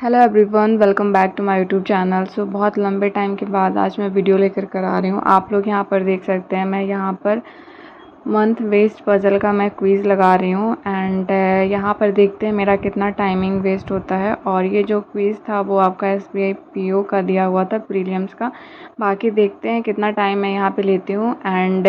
Hello everyone, welcome back to my YouTube channel. बहुत लंबे time के बाद आज मैं वीडियो लेकर आ रही हूँ। आप लोग यहाँ पर देख सकते हैं, मैं यहाँ पर मंथ वेस्ट पज़ल का मैं क्विज़ लगा रही हूँ एंड यहाँ पर देखते हैं मेरा कितना टाइमिंग वेस्ट होता है। और ये जो क्विज़ था वो आपका SBI PO का दिया हुआ था, प्रीलिम्स का। बाकी देखते हैं कितना टाइम मैं यहाँ पे लेती हूँ। एंड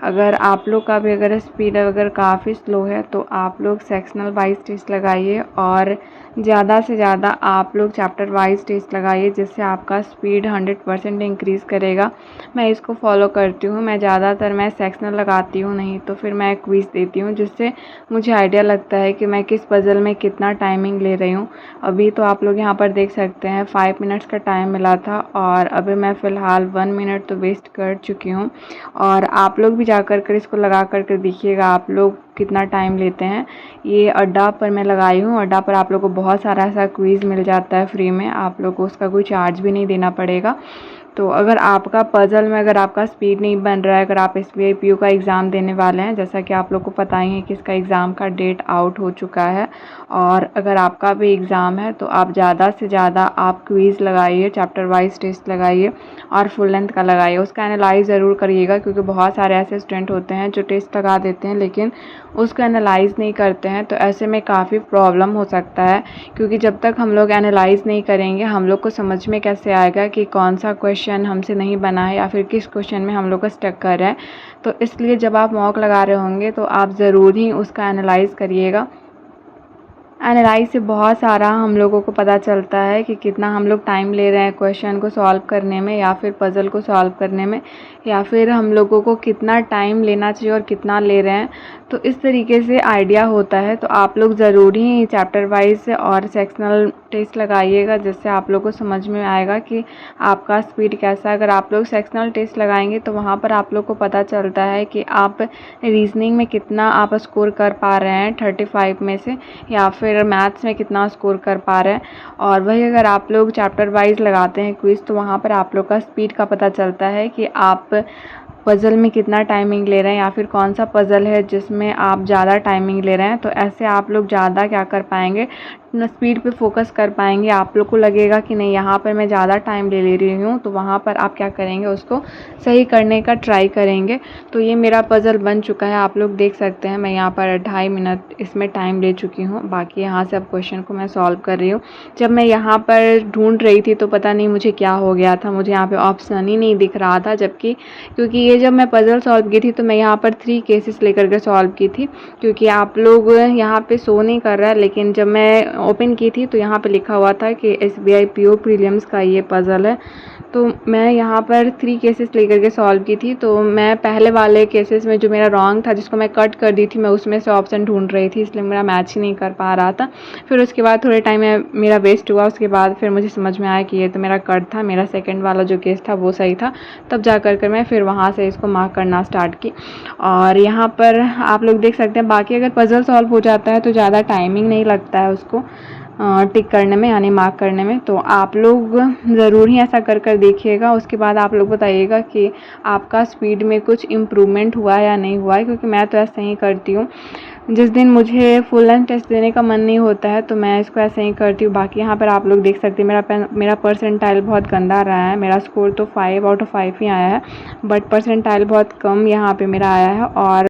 अगर आप लोग का भी अगर स्पीड अगर काफ़ी स्लो है तो आप लोग सेक्शनल वाइज टेस्ट लगाइए और ज़्यादा से ज़्यादा आप लोग चैप्टर वाइज टेस्ट लगाइए, जिससे आपका स्पीड 100% इंक्रीज़ करेगा। मैं इसको फॉलो करती हूँ। मैं ज़्यादातर मैं सेक्शनल लगाती हूँ, नहीं तो फिर मैं क्विज़ देती हूँ, जिससे मुझे आइडिया लगता है कि मैं किस पज़ल में कितना टाइमिंग ले रही हूँ। अभी तो आप लोग यहाँ पर देख सकते हैं 5 मिनट्स का टाइम मिला था और अभी मैं फ़िलहाल 1 मिनट तो वेस्ट कर चुकी हूँ। और आप लोग भी जा कर इसको लगा कर देखिएगा आप लोग कितना टाइम लेते हैं। ये अड्डा पर मैं लगाई हूँ। अड्डा पर आप लोग को बहुत सारा ऐसा क्विज़ मिल जाता है फ्री में, आप लोग को उसका कोई चार्ज भी नहीं देना पड़ेगा। तो अगर आपका पज़ल में अगर आपका स्पीड नहीं बन रहा है, अगर आप SBI PO का एग्ज़ाम देने वाले हैं, जैसा कि आप लोग को पता ही है कि इसका एग्ज़ाम का डेट आउट हो चुका है, और अगर आपका भी एग्ज़ाम है तो आप ज़्यादा से ज़्यादा आप क्विज़ लगाइए, चैप्टर वाइज टेस्ट लगाइए और फुल लेंथ का लगाइए। उसका एनालाइज़ ज़रूर करिएगा, क्योंकि बहुत सारे ऐसे स्टूडेंट होते हैं जो टेस्ट लगा देते हैं लेकिन उसको एनालाइज़ नहीं करते हैं। तो ऐसे में काफ़ी प्रॉब्लम हो सकता है, क्योंकि जब तक हम लोग एनालाइज़ नहीं करेंगे हम लोग को समझ में कैसे आएगा कि कौन सा क्वेश्चन हमसे नहीं बना है या फिर किस क्वेश्चन में हम लोग का स्टक कर रहा है। तो इसलिए जब आप मॉक लगा रहे होंगे तो आप ज़रूर ही उसका एनालाइज़ करिएगा। एनालाइज से बहुत सारा हम लोगों को पता चलता है कि कितना हम लोग टाइम ले रहे हैं क्वेश्चन को सॉल्व करने में या फिर पज़ल को सॉल्व करने में, या फिर हम लोगों को कितना टाइम लेना चाहिए और कितना ले रहे हैं। तो इस तरीके से आइडिया होता है। तो आप लोग ज़रूर ही चैप्टर वाइज और सेक्शनल टेस्ट लगाइएगा, जिससे आप लोग को समझ में आएगा कि आपका स्पीड कैसा है। अगर आप लोग सेक्शनल टेस्ट लगाएंगे तो वहाँ पर आप लोग को पता चलता है कि आप रीजनिंग में कितना आप स्कोर कर पा रहे हैं 35 में से, या फिर मैथ्स में कितना स्कोर कर पा रहे हैं। और वही अगर आप लोग चैप्टर वाइज लगाते हैं क्विज़ तो वहाँ पर आप लोग का स्पीड का पता चलता है कि आप पज़ल में कितना टाइमिंग ले रहे हैं, या फिर कौन सा पज़ल है जिसमें आप ज़्यादा टाइमिंग ले रहे हैं। तो ऐसे आप लोग ज़्यादा क्या कर पाएंगे, स्पीड पे फोकस कर पाएंगे। आप लोग को लगेगा कि नहीं यहाँ पर मैं ज़्यादा टाइम ले रही हूँ, तो वहाँ पर आप क्या करेंगे, उसको सही करने का ट्राई करेंगे। तो ये मेरा पज़ल बन चुका है, आप लोग देख सकते हैं। मैं यहाँ पर 2.5 मिनट इसमें टाइम ले चुकी हूँ। बाकी यहाँ से अब क्वेश्चन को मैं सॉल्व कर रही हूँ। जब मैं यहाँ पर ढूंढ रही थी तो पता नहीं मुझे क्या हो गया था, मुझे यहाँ पर ऑप्शन ही नहीं दिख रहा था। जबकि क्योंकि ये जब मैं पज़ल सॉल्व की थी तो मैं यहाँ पर 3 केसेस लेकर के सॉल्व की थी, क्योंकि आप लोग यहाँ पे शो नहीं कर रहा है। लेकिन जब मैं ओपन की थी तो यहाँ पे लिखा हुआ था कि SBI PO प्रीलिम्स का ये पज़ल है। तो मैं यहाँ पर 3 केसेस लेकर के सॉल्व की थी। तो मैं पहले वाले केसेस में जो मेरा रॉन्ग था, जिसको मैं कट कर दी थी, मैं उसमें से ऑप्शन ढूंढ रही थी, इसलिए मेरा मैच ही नहीं कर पा रहा था। फिर उसके बाद थोड़े टाइम मेरा वेस्ट हुआ। उसके बाद फिर मुझे समझ में आया कि ये तो मेरा कट था, मेरा सेकेंड वाला जो केस था वो सही था। तब जा कर मैं फिर वहाँ से इसको मार्क करना स्टार्ट की। और यहाँ पर आप लोग देख सकते हैं। बाकी अगर पज़ल सॉल्व हो जाता है तो ज़्यादा टाइमिंग नहीं लगता है उसको टिक करने में, यानी मार्क करने में। तो आप लोग ज़रूर ही ऐसा कर देखिएगा। उसके बाद आप लोग बताइएगा कि आपका स्पीड में कुछ इम्प्रूवमेंट हुआ है या नहीं हुआ है, क्योंकि मैं तो ऐसे ही करती हूँ। जिस दिन मुझे फुल लेंथ टेस्ट देने का मन नहीं होता है तो मैं इसको ऐसे ही करती हूँ। बाकी यहाँ पर आप लोग देख सकते हैं मेरा परसेंटाइल बहुत गंदा रहा है। मेरा स्कोर तो 5 आउट ऑफ 5 ही आया है, बट परसेंटाइल बहुत कम यहाँ पे मेरा आया है। और